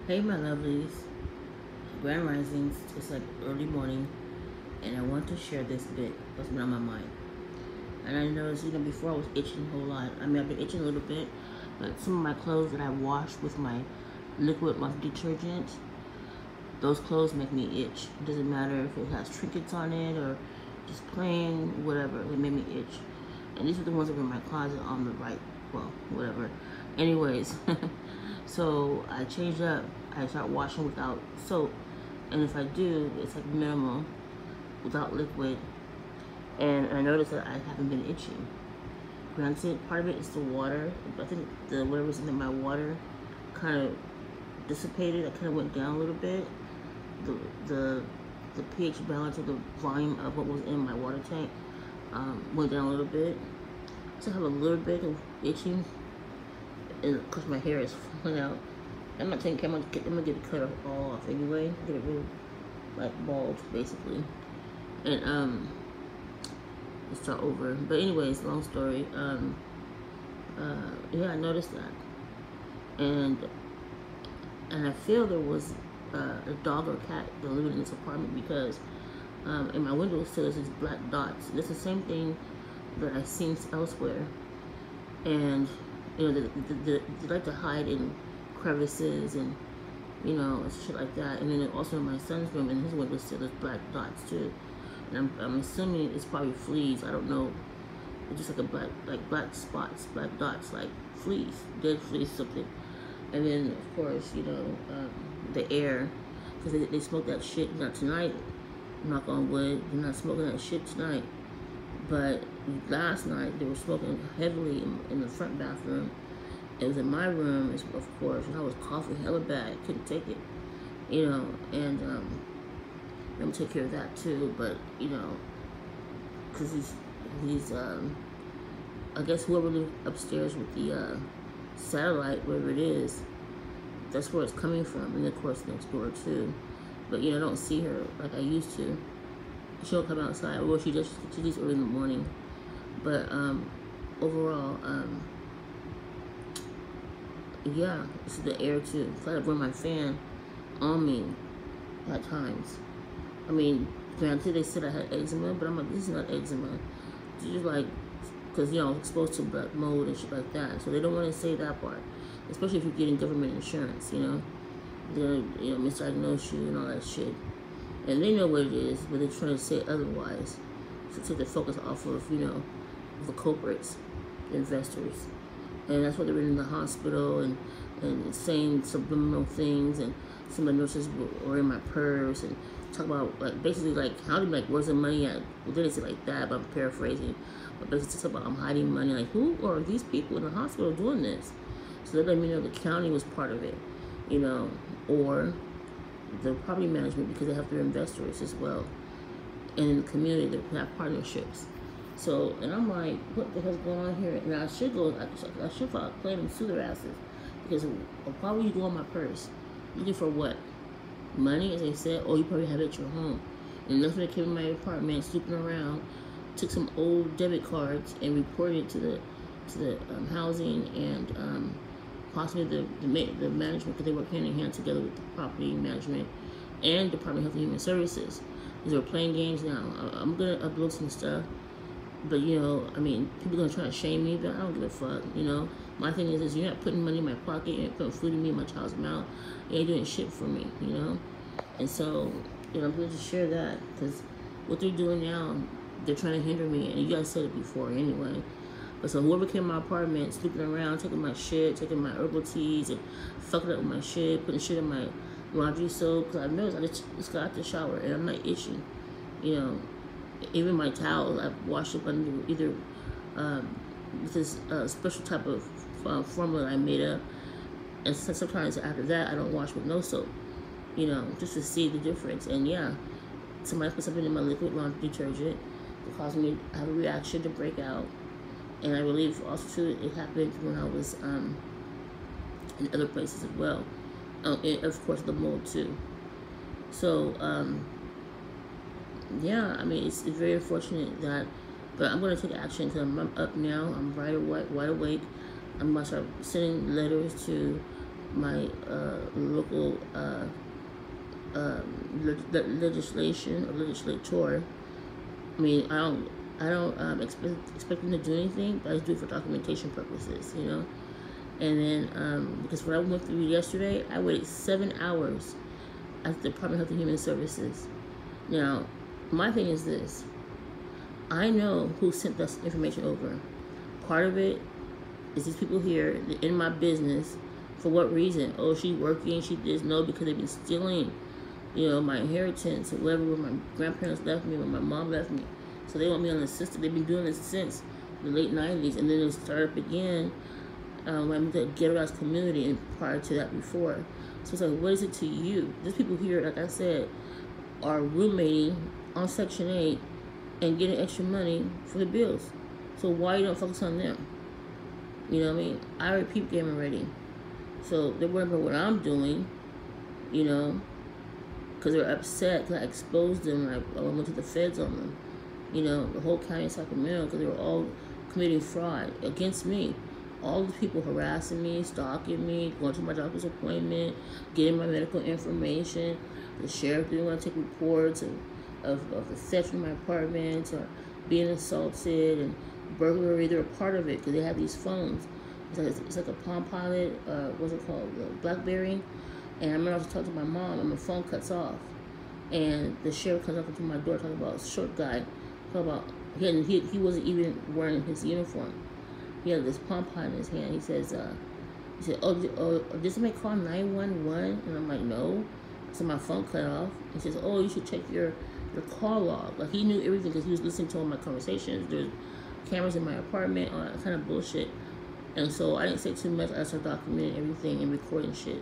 Hey, my lovelies, Grand Risings. It's like early morning, and I want to share this bit what's been on my mind. And I noticed, before I was itching a whole lot. I mean, I've been itching a little bit, but some of my clothes that I wash with my liquid laundry detergent, those clothes make me itch. It doesn't matter if it has trinkets on it or just plain, whatever. It made me itch. And these are the ones that were in my closet on the right. Well, whatever. Anyways, so I changed up. I start washing without soap, and if I do, it's like minimal, without liquid. And I noticed that I haven't been itching. Granted, part of it is the water. I think the whatever's in my water kind of dissipated. I kind of went down a little bit. The the the pH balance of the volume of what was in my water tank went down a little bit. So I have a little bit of itching, because my hair is falling out. I'm not taking. I'm gonna get it cut all off anyway. Get it real, like bald, basically, and start over. But anyways, long story. Yeah, I noticed that, and I feel there was a dog or cat that lived in this apartment, because in my windowsill there's these black dots. It's the same thing that I've seen elsewhere, and they like to hide in crevices and shit like that. And then also in my son's room, in his windowsill, there's black dots too. And I'm assuming it's probably fleas. I don't know. It's just like black spots, black dots, like fleas, dead fleas, something. And then of course, the air, because they smoke that shit. Not tonight. Knock on wood. They're not smoking that shit tonight. But last night they were smoking heavily in the front bathroom. It was in my room, of course, and I was coughing hella bad. Couldn't take it, and I'm gonna take care of that too. But because he's I guess whoever lived upstairs with the satellite, wherever it is, that's where it's coming from, and of course next door too. But I don't see her like I used to. She don't come outside. Well, she just early in the morning. But overall, yeah, this is the air too. So I have to run my fan on me at times. I mean, granted, they said I had eczema, but I'm like, this is not eczema. It's just like, because exposed to black mold and shit like that. So they don't want to say that part, especially if you're getting government insurance. They're gonna misdiagnose you and all that shit. And they know what it is, but they're trying to say otherwise. So take the focus off of, the culprits, the investors. And that's why they're in the hospital and saying subliminal things. And some of the nurses were in my purse and talk about, like, basically, like, how do you, like, where's the money at? Well, they didn't say like that, but I'm paraphrasing. But basically, talk about I'm hiding money. Like, who are these people in the hospital doing this? So they let me know the county was part of it, or the property management, because they have their investors as well. And in the community, they have partnerships. So, and I'm like, what the hell's going on here? And I should file a claim and sue their asses. Because why would you go on my purse? Looking for what? Money, as they said? Or you probably have it at your home. And that's when they came in my apartment, snooping around, took some old debit cards and reported it to the housing and possibly the management, because they work hand in hand together with the property management and Department of Health and Human Services. Because they're playing games now. I'm gonna upload some stuff, but I mean, people are gonna try to shame me, but I don't give a fuck. My thing is you're not putting money in my pocket, you're not putting food in me in my child's mouth, you ain't doing shit for me, And so, I'm going to share that, because what they're doing now, they're trying to hinder me, and you guys said it before anyway. But so whoever came to my apartment, sleeping around, taking my shit, taking my herbal teas, and fucking up with my shit, putting shit in my laundry soap, because I've noticed I just got out the shower, and I'm not itching. Even my towels, I've washed up under either with this special type of formula I made up, and sometimes after that I don't wash with no soap, just to see the difference. And yeah, somebody put something in my liquid laundry detergent that caused me to have a reaction to break out. And I believe also too it happened when I was in other places as well, and of course the mold too. So yeah, I mean it's very unfortunate that. But I'm going to take action, because I'm up now. I'm wide awake. I'm going to start sending letters to my local legislation or legislator. I mean, I don't expect them to do anything, but I just do it for documentation purposes, you know. And then because what I went through yesterday, I waited 7 hours at the Department of Health and Human Services. Now, my thing is this: I know who sent this information over. Part of it is these people here in my business. For what reason? Oh, she's working, she did no, because they've been stealing, you know, my inheritance or whatever, where my grandparents left me, when my mom left me. So they want me on the system. They've been doing this since the late 90s, and then it started up again when I moved to the ghettoized community, and prior to that before. So it's like, what is it to you? These people here, like I said, are roommating on Section 8 and getting extra money for the bills. So why you don't focus on them? You know what I mean? I already peep game already. So they're worried about what I'm doing, you know, because they're upset because I exposed them and I went to the feds on them. You know, the whole county of Sacramento, because they were all committing fraud against me. All the people harassing me, stalking me, going to my doctor's appointment, getting my medical information. The sheriff didn't want to take reports of the theft in my apartment or being assaulted and burglary. They're a part of it because they have these phones. It's like a Palm Pilot, what's it called, BlackBerry. And I remember I was talking to my mom, and my phone cuts off. And the sheriff comes up to my door talking about a short guy. Talking about, he wasn't even wearing his uniform. He had this Palm Pilot in his hand. He said, did somebody call 911? And I'm like, no. So my phone cut off. He says, oh, you should check your call log. Like, he knew everything because he was listening to all my conversations. There's cameras in my apartment, all that kind of bullshit. And so I didn't say too much. I started documenting everything and recording shit.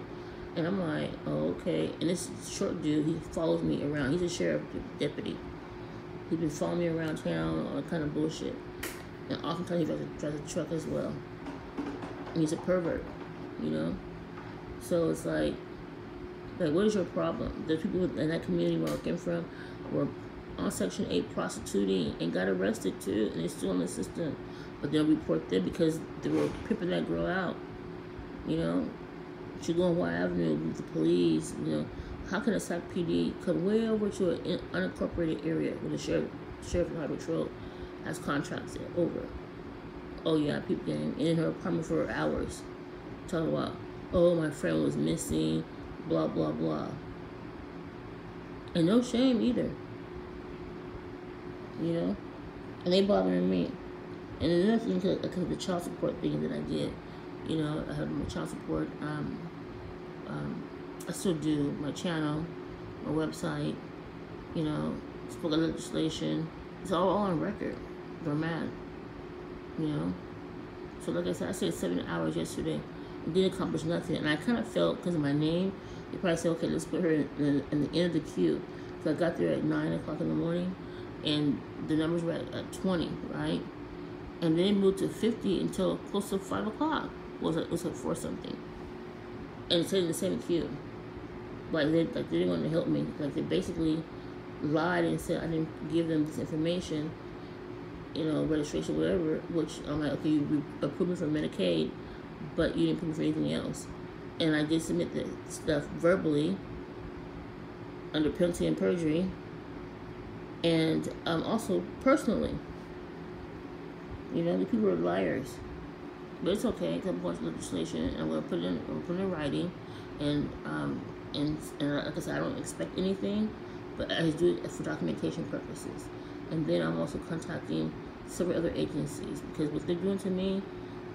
And I'm like, oh, okay. And this short dude, he follows me around. He's a sheriff deputy. He's been following me around town, all that kind of bullshit. And oftentimes he drives a truck as well. And he's a pervert, you know? So it's like, what is your problem? There's people in that community where I came from were on Section 8 prostituting and got arrested too, and they're still in the system. But they'll report them because they were pimping that girl out, you know? She go on Y Avenue with the police, you know? How can a SAC PD come way over to an unincorporated area where the sheriff and highway patrol has contracts over? Oh yeah, people getting in her apartment for hours, talking about, oh, my friend was missing, blah blah blah, and no shame either, you know. And they bothering me. And another thing, because of the child support thing that I did, you know, I have my child support. I still do my channel, my website, you know, spoke of legislation. It's all on record. They're mad, you know. So like I said, I stayed 7 hours yesterday and didn't accomplish nothing. And I kind of felt, because of my name, they probably said, okay, let's put her in the end of the queue. So I got there at 9 o'clock in the morning, and the numbers were at 20, right? And then it moved to 50 until close to 5 o'clock. It was like 4 something. And it stayed in the same queue. Like they didn't want to help me. Like they basically lied and said I didn't give them this information, you know, registration, whatever. Which I'm like, okay, you approved me for Medicaid, but you didn't approve me for anything else. And I did submit the stuff verbally under penalty and perjury, and also personally. You know, the people are liars. But it's okay, because I'm going to legislation, and I'm going to put it in writing, and like I said, I don't expect anything, but I do it for documentation purposes. And then I'm also contacting several other agencies, because what they're doing to me,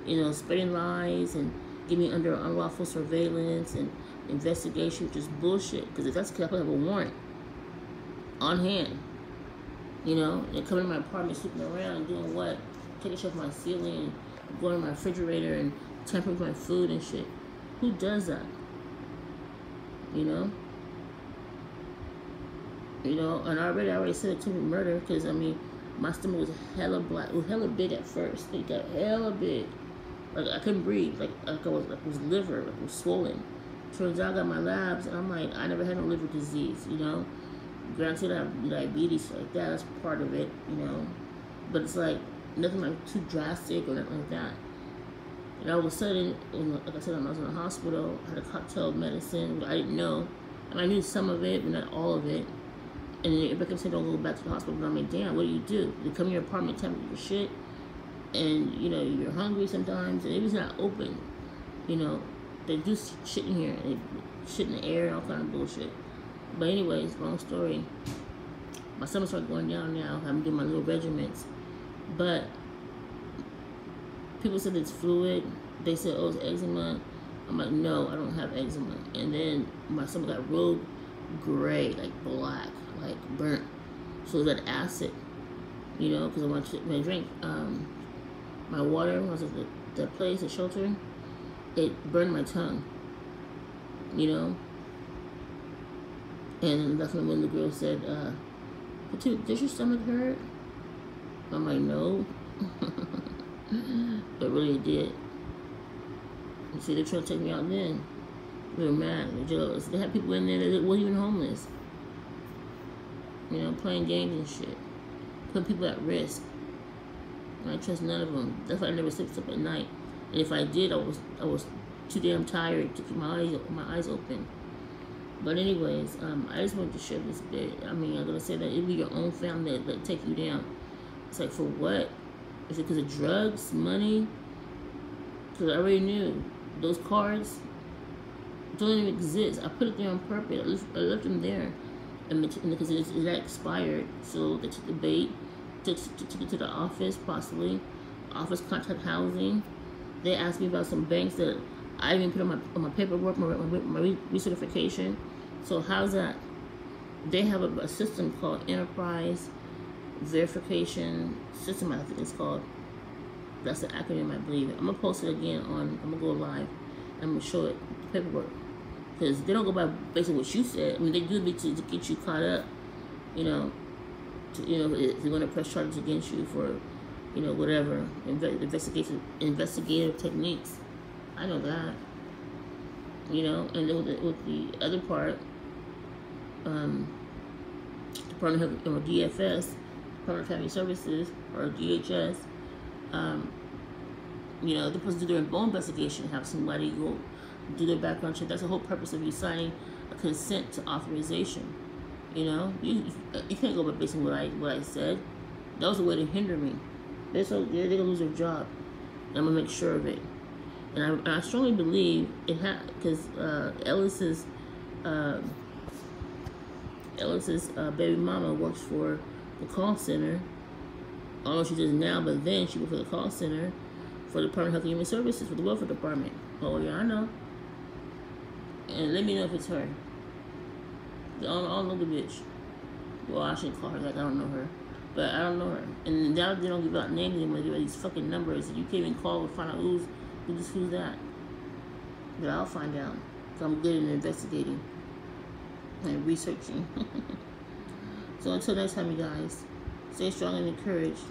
you know, spreading lies and getting me under unlawful surveillance and investigation, which is bullshit, because if that's the case, I put up a warrant on hand, you know, and coming to my apartment, sleeping around and doing what? Taking shit off my ceiling, going to my refrigerator and tampering with my food and shit. Who does that? You know? You know, and I already said attempted murder, because, I mean, my stomach was hella black. It was hella big at first. It got hella big. Like, I couldn't breathe. Like it was liver. Like, it was swollen. Turns out I got my labs, and I'm like, I never had no liver disease, you know? Granted, I have diabetes, like that. That's part of it, you know? But it's like, nothing like too drastic or nothing like that. And all of a sudden, like I said, when I was in the hospital, I had a cocktail of medicine, but I didn't know. And I knew some of it, but not all of it. And then everybody kept saying, don't go back to the hospital. But I'm like, damn, what do? They come in your apartment, tell me your shit. And, you know, you're hungry sometimes. And it was not open. You know, they do shit in here. They shit in the air and all kind of bullshit. But anyways, long story. My stomach started going down now. I'm doing my little regimens. But people said it's fluid. They said, oh, it's eczema. I'm like, no, I don't have eczema. And then my stomach got real gray, like black, like burnt. So it was that acid, you know, because when I drank my water when I was at the place, the shelter, it burned my tongue, you know. And that's when the girl said, does your stomach hurt? I'm like, no. But really it did. You see, they're trying to take me out then. They were mad, they're jealous. They had people in there that weren't even homeless. You know, playing games and shit. Putting people at risk. I trust none of them. That's why I never slept up at night. And if I did, I was too damn tired to keep my eyes open. But anyways, I just wanted to share this bit. I mean, I'm gonna say that it'll be your own family that take you down. It's like, for what? Is it because of drugs, money? Because I already knew those cards don't even exist. I put it there on purpose. I left them there, and because it had expired, so they took the bait, took it to the office, possibly office contact housing. They asked me about some banks that I didn't even put on my paperwork, my recertification. So how's that? They have a system called Enterprise Verification System, I think it's called. That's the acronym, I believe. I'm gonna post it again I'm gonna go live. I'm gonna show it, the paperwork. Because they don't go by basically what you said. I mean, they do it to get you caught up, you know, if they're gonna press charges against you for, you know, whatever, investigative techniques. I know that. You know, and then with the other part, Department of DFS, Department of Family Services, or DHS, you know, they're supposed to do their own investigation, have somebody go do their background check. That's the whole purpose of you signing a consent to authorization. You know, you can't go by based on what I said. That was a way to hinder me. They're gonna lose their job. And I'm gonna make sure of it. And I strongly believe it because Ellis's baby mama works for the call center. I don't know if she does now, but then she worked for the call center for the Department of Health and Human Services, for the welfare department. Oh yeah, I know. And let me know if it's her. I don't know the bitch. Well, I shouldn't call her that. I don't know her. But I don't know her. And now they don't give out names anymore. They give out these fucking numbers. You can't even call and find out who's that. But I'll find out. So I'm good at investigating and researching. So until next time, you guys, stay strong and encouraged.